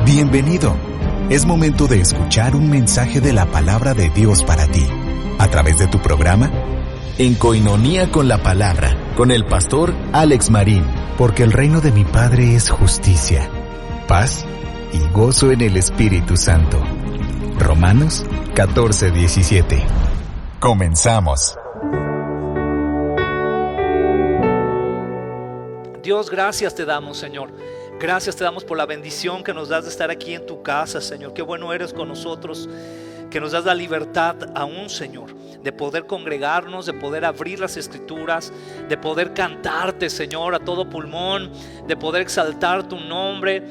Bienvenido. Es momento de escuchar un mensaje de la palabra de Dios para ti, a través de tu programa En Coinonía con la Palabra, con el pastor Alex Marín. Porque el reino de mi Padre es justicia, paz y gozo en el Espíritu Santo. Romanos 14:17. Comenzamos. Dios, gracias te damos, Señor. Gracias te damos por la bendición que nos das de estar aquí en tu casa, Señor. Qué bueno eres con nosotros, que nos das la libertad aún, Señor, de poder congregarnos, de poder abrir las Escrituras, de poder cantarte, Señor, a todo pulmón, de poder exaltar tu nombre.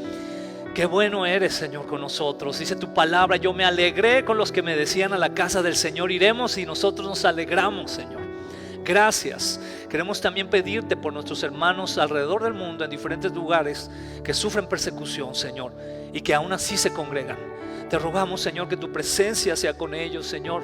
Qué bueno eres, Señor, con nosotros. Dice tu palabra: yo me alegré con los que me decían, a la casa del Señor iremos, y nosotros nos alegramos, Señor. Gracias. Queremos también pedirte por nuestros hermanos alrededor del mundo, en diferentes lugares, que sufren persecución, Señor, y que aún así se congregan. Te rogamos, Señor, que tu presencia sea con ellos, Señor,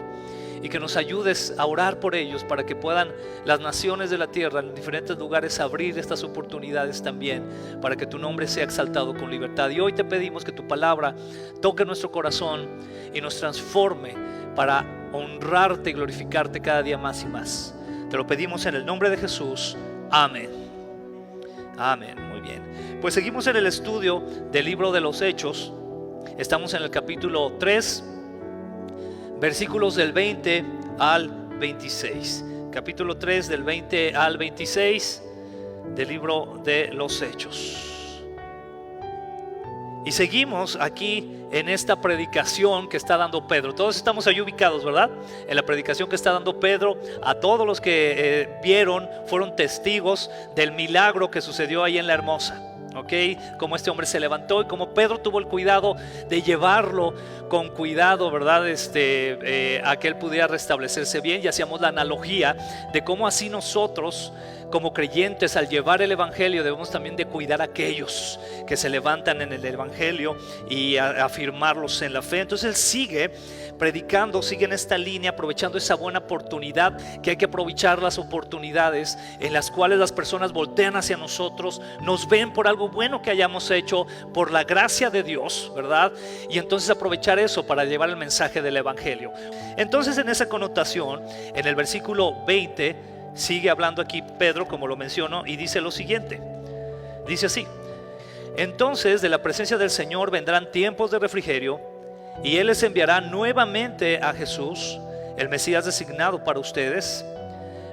y que nos ayudes a orar por ellos, para que puedan las naciones de la tierra en diferentes lugares abrir estas oportunidades también, para que tu nombre sea exaltado con libertad. Y hoy te pedimos que tu palabra toque nuestro corazón y nos transforme para honrarte y glorificarte cada día más y más. Te lo pedimos en el nombre de Jesús. Amén. Amén. Muy bien. Pues seguimos en el estudio del libro de los Hechos. Estamos en el capítulo 3, versículos del 20 al 26. Capítulo 3 del 20 al 26 del libro de los Hechos. Y seguimos aquí en esta predicación que está dando Pedro. Todos estamos ahí ubicados, ¿verdad? En la predicación que está dando Pedro. A todos los que vieron, fueron testigos del milagro que sucedió ahí en La Hermosa. ¿Ok? Cómo este hombre se levantó y cómo Pedro tuvo el cuidado de llevarlo con cuidado, ¿verdad? A que él pudiera restablecerse bien. Y hacíamos la analogía de cómo así nosotros, como creyentes, al llevar el evangelio, debemos también de cuidar a aquellos que se levantan en el evangelio y afirmarlos en la fe. Entonces él sigue predicando, sigue en esta línea, aprovechando esa buena oportunidad, que hay que aprovechar las oportunidades en las cuales las personas voltean hacia nosotros, nos ven por algo bueno que hayamos hecho, por la gracia de Dios, ¿verdad? Y entonces aprovechar eso para llevar el mensaje del evangelio. Entonces, en esa connotación, en el versículo 20, sigue hablando aquí Pedro, como lo menciono, y dice lo siguiente. Dice así: entonces de la presencia del Señor vendrán tiempos de refrigerio, y Él les enviará nuevamente a Jesús, el Mesías designado para ustedes,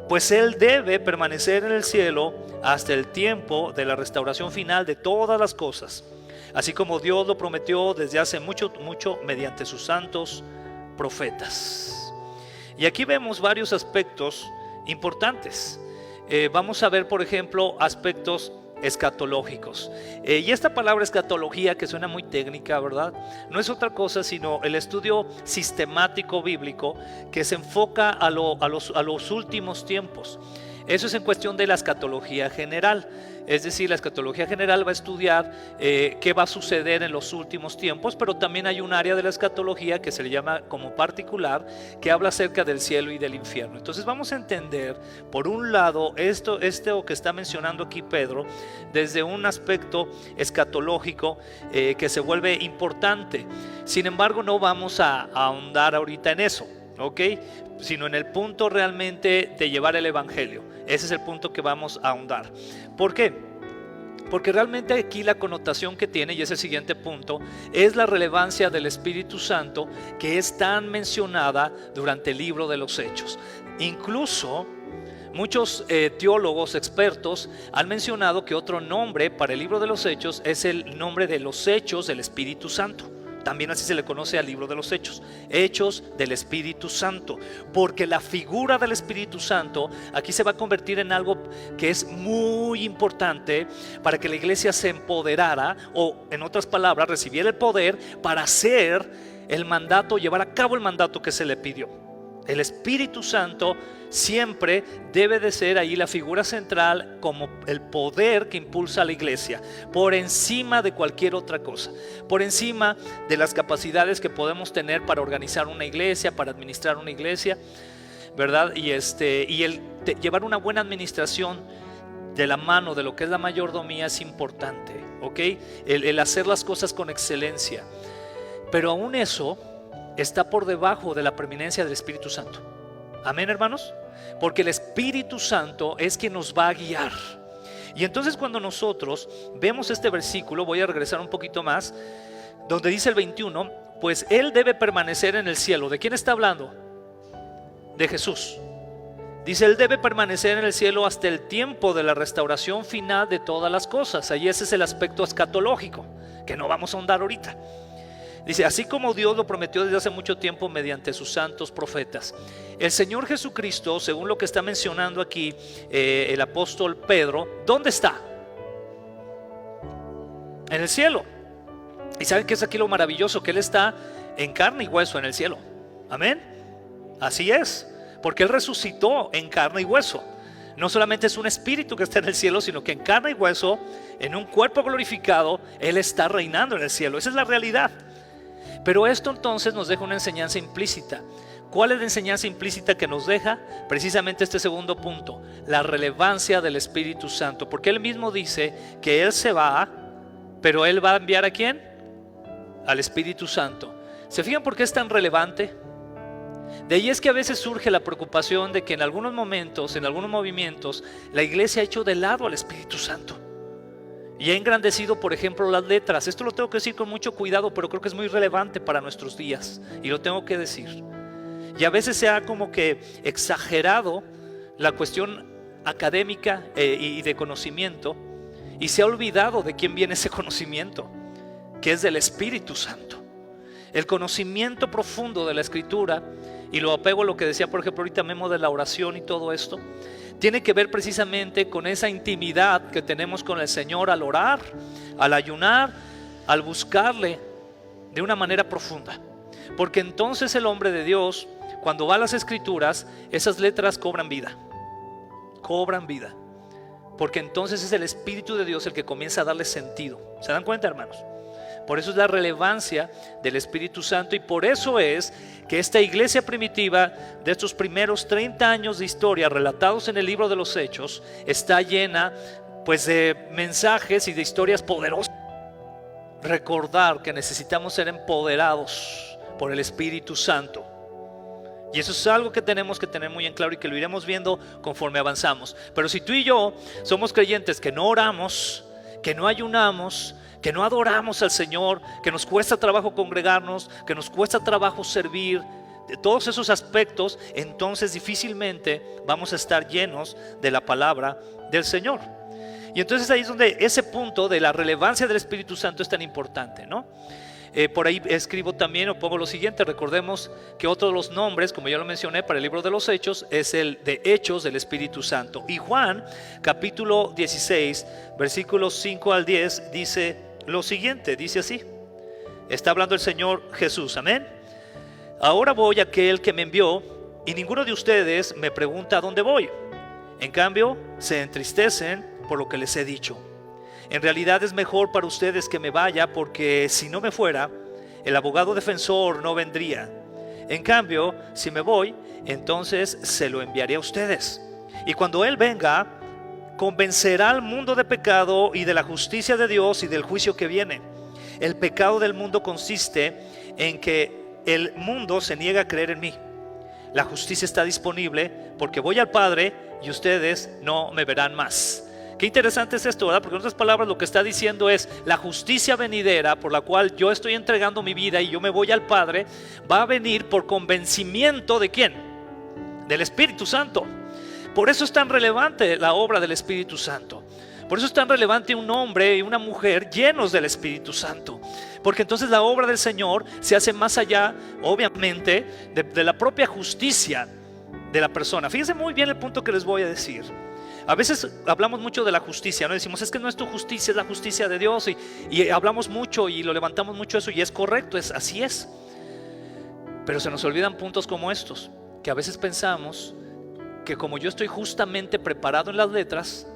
pues Él debe permanecer en el cielo hasta el tiempo de la restauración final de todas las cosas, así como Dios lo prometió desde hace mucho mediante sus santos profetas. Y aquí vemos varios aspectos importantes. Vamos a ver, por ejemplo, aspectos escatológicos. Y esta palabra escatología, que suena muy técnica, ¿verdad? No es otra cosa sino el estudio sistemático bíblico que se enfoca a los últimos tiempos. Eso es en cuestión de la escatología general. Es decir, la escatología general va a estudiar qué va a suceder en los últimos tiempos, pero también hay un área de la escatología que se le llama como particular, que habla acerca del cielo y del infierno. Entonces vamos a entender, por un lado, esto que está mencionando aquí Pedro, desde un aspecto escatológico que se vuelve importante. Sin embargo, no vamos a ahondar ahorita en eso, ¿ok? Sino en el punto realmente de llevar el evangelio. Ese es el punto que vamos a ahondar. ¿Por qué? Porque realmente aquí la connotación que tiene, y es el siguiente punto, es la relevancia del Espíritu Santo, que es tan mencionada durante el libro de los Hechos. Incluso muchos teólogos expertos han mencionado que otro nombre para el libro de los Hechos es el nombre de los Hechos del Espíritu Santo. También así se le conoce al libro de los Hechos, Hechos del Espíritu Santo, porque la figura del Espíritu Santo aquí se va a convertir en algo que es muy importante para que la iglesia se empoderara, o en otras palabras, recibiera el poder para hacer el mandato, llevar a cabo el mandato que se le pidió. El Espíritu Santo siempre debe de ser ahí la figura central, como el poder que impulsa a la iglesia, por encima de cualquier otra cosa, por encima de las capacidades que podemos tener para organizar una iglesia, para administrar una iglesia, ¿verdad? Y llevar una buena administración de la mano de lo que es la mayordomía es importante. ¿ok? El hacer las cosas con excelencia. Pero aún eso está por debajo de la preeminencia del Espíritu Santo. Amén, hermanos. Porque el Espíritu Santo es quien nos va a guiar. Y entonces cuando nosotros vemos este versículo, voy a regresar un poquito más, donde dice el 21, pues Él debe permanecer en el cielo. ¿De quién está hablando? De Jesús. Dice, Él debe permanecer en el cielo hasta el tiempo de la restauración final de todas las cosas. Ahí ese es el aspecto escatológico, que no vamos a ahondar ahorita. Dice, así como Dios lo prometió desde hace mucho tiempo mediante sus santos profetas. El Señor Jesucristo, según lo que está mencionando aquí el apóstol Pedro, ¿dónde está? En el cielo. Y ¿saben qué es aquí lo maravilloso? Que Él está en carne y hueso en el cielo. Amén. Así es, porque Él resucitó en carne y hueso. No solamente es un espíritu que está en el cielo, sino que en carne y hueso, en un cuerpo glorificado, Él está reinando en el cielo. Esa es la realidad. Pero esto entonces nos deja una enseñanza implícita. ¿Cuál es la enseñanza implícita que nos deja? Precisamente este segundo punto, la relevancia del Espíritu Santo. Porque Él mismo dice que Él se va, pero Él va a enviar ¿a quién? Al Espíritu Santo. ¿Se fijan por qué es tan relevante? De ahí es que a veces surge la preocupación de que en algunos momentos, en algunos movimientos, la iglesia ha hecho de lado al Espíritu Santo y ha engrandecido, por ejemplo, las letras. Esto lo tengo que decir con mucho cuidado, pero creo que es muy relevante para nuestros días y lo tengo que decir. Y a veces se ha como que exagerado la cuestión académica y de conocimiento, y se ha olvidado de quién viene ese conocimiento, que es del Espíritu Santo. El conocimiento profundo de la Escritura, y lo apego a lo que decía por ejemplo ahorita Memo de la oración y todo esto, tiene que ver precisamente con esa intimidad que tenemos con el Señor al orar, al ayunar, al buscarle de una manera profunda. Porque entonces el hombre de Dios, cuando va a las Escrituras, esas letras cobran vida. Cobran vida. Porque entonces es el Espíritu de Dios el que comienza a darle sentido. ¿Se dan cuenta, hermanos? Por eso es la relevancia del Espíritu Santo, y por eso es que esta iglesia primitiva de estos primeros 30 años de historia relatados en el libro de los Hechos está llena pues de mensajes y de historias poderosas. Recordar que necesitamos ser empoderados por el Espíritu Santo. Y eso es algo que tenemos que tener muy en claro y que lo iremos viendo conforme avanzamos. Pero si tú y yo somos creyentes que no oramos, que no ayunamos, que no adoramos al Señor, que nos cuesta trabajo congregarnos, que nos cuesta trabajo servir, de todos esos aspectos, entonces difícilmente vamos a estar llenos de la palabra del Señor. Y entonces ahí es donde ese punto de la relevancia del Espíritu Santo es tan importante, ¿no? Por ahí escribo también o pongo lo siguiente: recordemos que otro de los nombres, como ya lo mencioné, para el libro de los Hechos es el de Hechos del Espíritu Santo. Y Juan capítulo 16 versículos 5 al 10 dice lo siguiente, dice así, está hablando el Señor Jesús, amén. Ahora voy a aquel que me envió, y ninguno de ustedes me pregunta a dónde voy. En cambio se entristecen por lo que les he dicho. En realidad es mejor para ustedes que me vaya, porque si no me fuera, el abogado defensor no vendría. En cambio, si me voy, entonces se lo enviaré a ustedes. Y cuando Él venga, convencerá al mundo de pecado y de la justicia de Dios y del juicio que viene. El pecado del mundo consiste en que el mundo se niega a creer en mí. La justicia está disponible porque voy al Padre y ustedes no me verán más. Qué interesante es esto, ¿verdad? Porque en otras palabras lo que está diciendo es: la justicia venidera por la cual yo estoy entregando mi vida y yo me voy al Padre, va a venir por convencimiento ¿de quién? Del Espíritu Santo. Por eso es tan relevante la obra del Espíritu Santo. Por eso es tan relevante un hombre y una mujer llenos del Espíritu Santo. Porque entonces la obra del Señor se hace más allá, obviamente, de la propia justicia de la persona. Fíjense muy bien el punto que les voy a decir. A veces hablamos mucho de la justicia, ¿no? Decimos, es que no es tu justicia, es la justicia de Dios. Y hablamos mucho y lo levantamos mucho eso, y es correcto, así es. Pero se nos olvidan puntos como estos, que a veces pensamos que como yo estoy justamente preparado en las letras,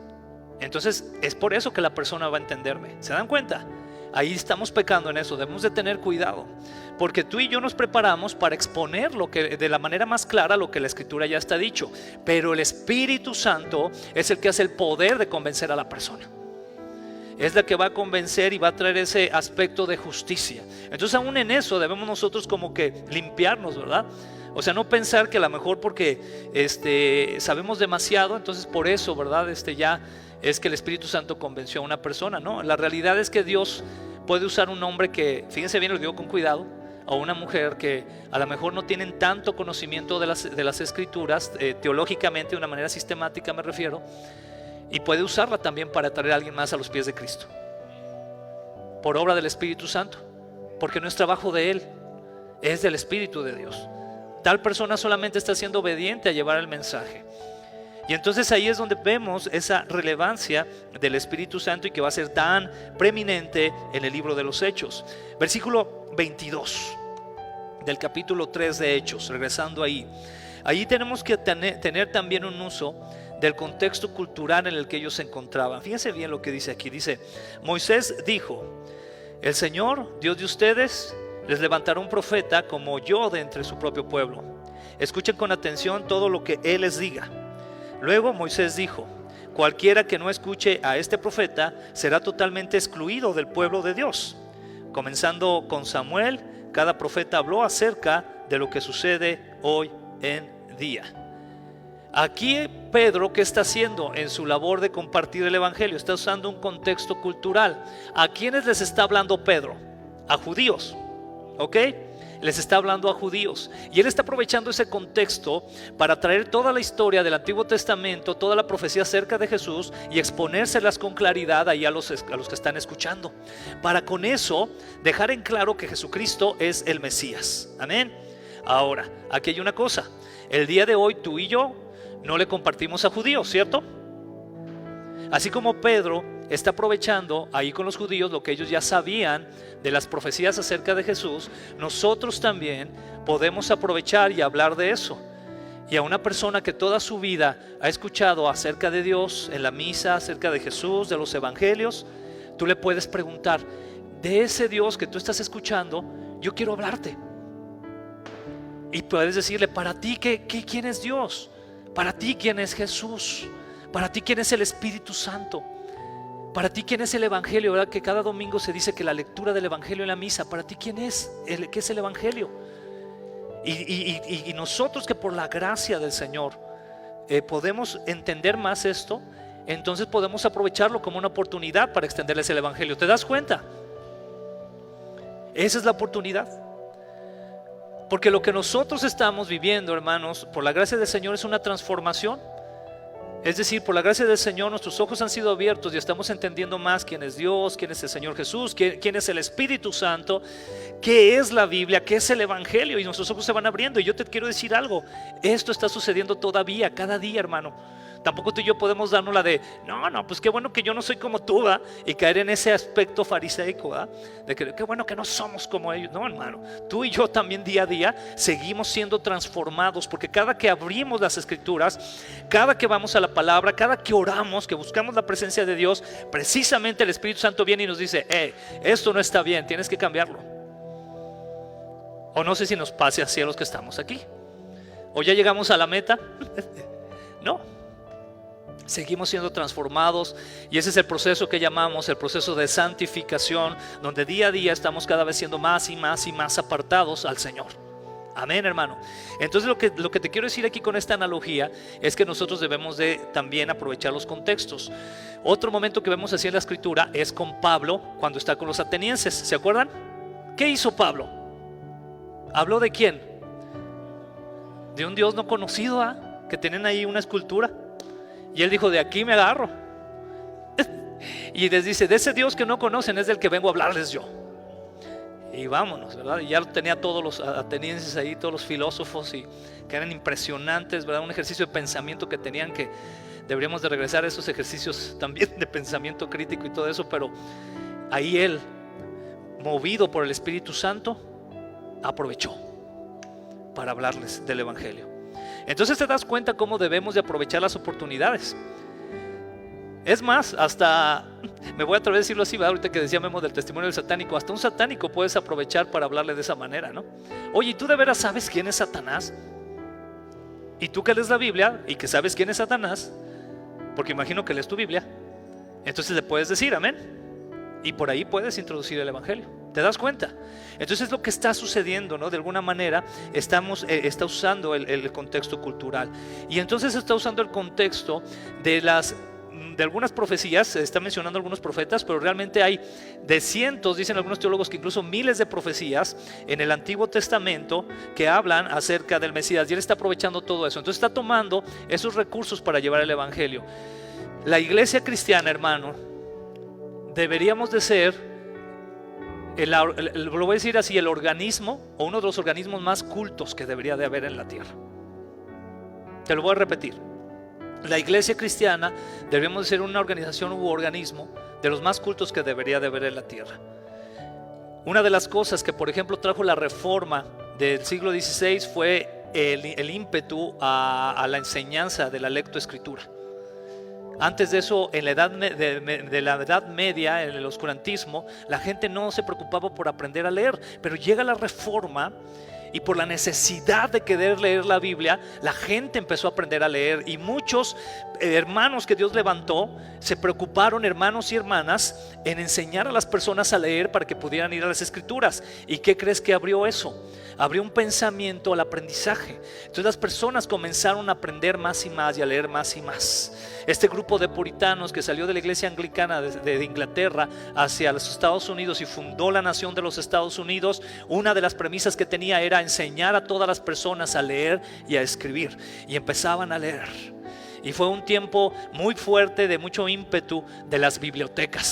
entonces es por eso que la persona va a entenderme. ¿Se dan cuenta? Ahí estamos pecando en eso. Debemos de tener cuidado, porque tú y yo nos preparamos para exponer lo que, de la manera más clara, lo que la Escritura ya está dicho. Pero el Espíritu Santo es el que hace el poder de convencer a la persona. es la que va a convencer y va a traer ese aspecto de justicia. Entonces aún en eso debemos nosotros como que limpiarnos, ¿verdad? O sea, no pensar que a lo mejor porque sabemos demasiado, entonces por eso, ¿verdad? Ya es que el Espíritu Santo convenció a una persona, ¿no? La realidad es que Dios puede usar un hombre que, fíjense bien, lo digo con cuidado, o una mujer que a lo mejor no tienen tanto conocimiento de las escrituras, teológicamente, de una manera sistemática me refiero, y puede usarla también para traer a alguien más a los pies de Cristo, por obra del Espíritu Santo, porque no es trabajo de Él, es del Espíritu de Dios. Tal persona solamente está siendo obediente a llevar el mensaje. Y entonces ahí es donde vemos esa relevancia del Espíritu Santo y que va a ser tan preeminente en el libro de los Hechos. Versículo 22 del capítulo 3 de Hechos, regresando ahí. Allí tenemos que tener también un uso del contexto cultural en el que ellos se encontraban. Fíjense bien lo que dice aquí. Dice: Moisés dijo: el Señor, Dios de ustedes, les levantará un profeta como yo de entre su propio pueblo. Escuchen con atención todo lo que Él les diga. Luego Moisés dijo: cualquiera que no escuche a este profeta será totalmente excluido del pueblo de Dios. Comenzando con Samuel, cada profeta habló acerca de lo que sucede hoy en día. Aquí Pedro, ¿qué está haciendo en su labor de compartir el evangelio? Está usando un contexto cultural. ¿A quiénes les está hablando Pedro? A judíos, ¿ok? Les está hablando a judíos, y él está aprovechando ese contexto para traer toda la historia del Antiguo Testamento, toda la profecía acerca de Jesús, y exponérselas con claridad ahí a los que están escuchando, para con eso dejar en claro que Jesucristo es el Mesías. Amén. Ahora, aquí hay una cosa: el día de hoy tú y yo no le compartimos a judíos, ¿cierto? Así como Pedro está aprovechando ahí con los judíos lo que ellos ya sabían de las profecías acerca de Jesús, nosotros también podemos aprovechar y hablar de eso. Y a una persona que toda su vida ha escuchado acerca de Dios en la misa, acerca de Jesús, de los evangelios, tú le puedes preguntar: de ese Dios que tú estás escuchando, yo quiero hablarte. Y puedes decirle: para ti, ¿quién es Dios? Para ti, ¿quién es Jesús? Para ti, ¿quién es el Espíritu Santo? Para ti, ¿quién es el Evangelio? ¿Verdad? Que cada domingo se dice que la lectura del Evangelio en la misa. Para ti, ¿quién es? ¿Qué es el Evangelio? Y nosotros, que por la gracia del Señor podemos entender más esto, entonces podemos aprovecharlo como una oportunidad para extenderles el Evangelio. ¿Te das cuenta? Esa es la oportunidad. Porque lo que nosotros estamos viviendo, hermanos, por la gracia del Señor, es una transformación. Es decir, por la gracia del Señor nuestros ojos han sido abiertos y estamos entendiendo más quién es Dios, quién es el Señor Jesús, quién es el Espíritu Santo, qué es la Biblia, qué es el Evangelio, y nuestros ojos se van abriendo. Y yo te quiero decir algo: esto está sucediendo todavía, cada día, hermano. Tampoco tú y yo podemos darnos la de no, pues qué bueno que yo no soy como tú, ¿verdad? Y caer en ese aspecto fariseico, ¿verdad? De que qué bueno que no somos como ellos. No, hermano, tú y yo también día a día seguimos siendo transformados, porque cada que abrimos las Escrituras, cada que vamos a la palabra, cada que oramos, que buscamos la presencia de Dios, precisamente el Espíritu Santo viene y nos dice: esto no está bien, tienes que cambiarlo. O no sé si nos pase así a los que estamos aquí. O ya llegamos a la meta. No. Seguimos siendo transformados, y ese es el proceso que llamamos el proceso de santificación, donde día a día estamos cada vez siendo más y más y más apartados al Señor. Amén, hermano. Entonces lo que te quiero decir aquí con esta analogía es que nosotros debemos de también aprovechar los contextos. Otro momento que vemos así en la Escritura es con Pablo cuando está con los atenienses. ¿Se acuerdan? ¿Qué hizo Pablo? ¿Habló de quién? De un Dios no conocido, que tienen ahí una escultura. Y él dijo: de aquí me agarro. Y les dice: de ese Dios que no conocen es del que vengo a hablarles yo. Y vámonos, ¿verdad? Y ya tenía todos los atenienses ahí, todos los filósofos, y que eran impresionantes, ¿verdad? Un ejercicio de pensamiento que tenían, que deberíamos de regresar a esos ejercicios también de pensamiento crítico y todo eso. Pero ahí él, movido por el Espíritu Santo, aprovechó para hablarles del Evangelio. Entonces te das cuenta cómo debemos de aprovechar las oportunidades. Es más, hasta me voy a atrever a decirlo así, ¿verdad? Ahorita que decía Memo del testimonio del satánico, hasta un satánico puedes aprovechar para hablarle de esa manera, ¿no? Oye, ¿y tú de veras sabes quién es Satanás? Y tú que lees la Biblia y que sabes quién es Satanás, porque imagino que lees tu Biblia, entonces le puedes decir: amén. y por ahí puedes introducir el evangelio. ¿Te das cuenta? Entonces es lo que está sucediendo, ¿no? De alguna manera está usando el contexto cultural. Y entonces está usando el contexto de algunas profecías. Se está mencionando algunos profetas, pero realmente hay de cientos, dicen algunos teólogos, que incluso miles de profecías en el Antiguo Testamento que hablan acerca del Mesías, y él está aprovechando todo eso. Entonces está tomando esos recursos para llevar el evangelio. La iglesia cristiana, hermano, deberíamos de ser lo voy a decir así, el organismo, o uno de los organismos más cultos que debería de haber en la tierra. Te lo voy a repetir. La iglesia cristiana debemos de ser una organización u organismo de los más cultos que debería de haber en la tierra. Una de las cosas que, por ejemplo, trajo la reforma del siglo XVI fue el ímpetu a la enseñanza de la lectoescritura. Antes de eso, en la edad media, en el oscurantismo, la gente no se preocupaba por aprender a leer, pero llega la reforma y por la necesidad de querer leer la Biblia, la gente empezó a aprender a leer, y muchos hermanos que Dios levantó se preocuparon, hermanos y hermanas, en enseñar a las personas a leer para que pudieran ir a las escrituras. ¿Y qué crees que abrió eso? Abrió un pensamiento al aprendizaje. Entonces las personas comenzaron a aprender más y más y a leer más y más. Este grupo de puritanos que salió de la iglesia anglicana de Inglaterra hacia los Estados Unidos y fundó la nación de los Estados Unidos, una de las premisas que tenía era enseñar a todas las personas a leer y a escribir, y empezaban a leer. Y fue un tiempo muy fuerte, de mucho ímpetu de las bibliotecas.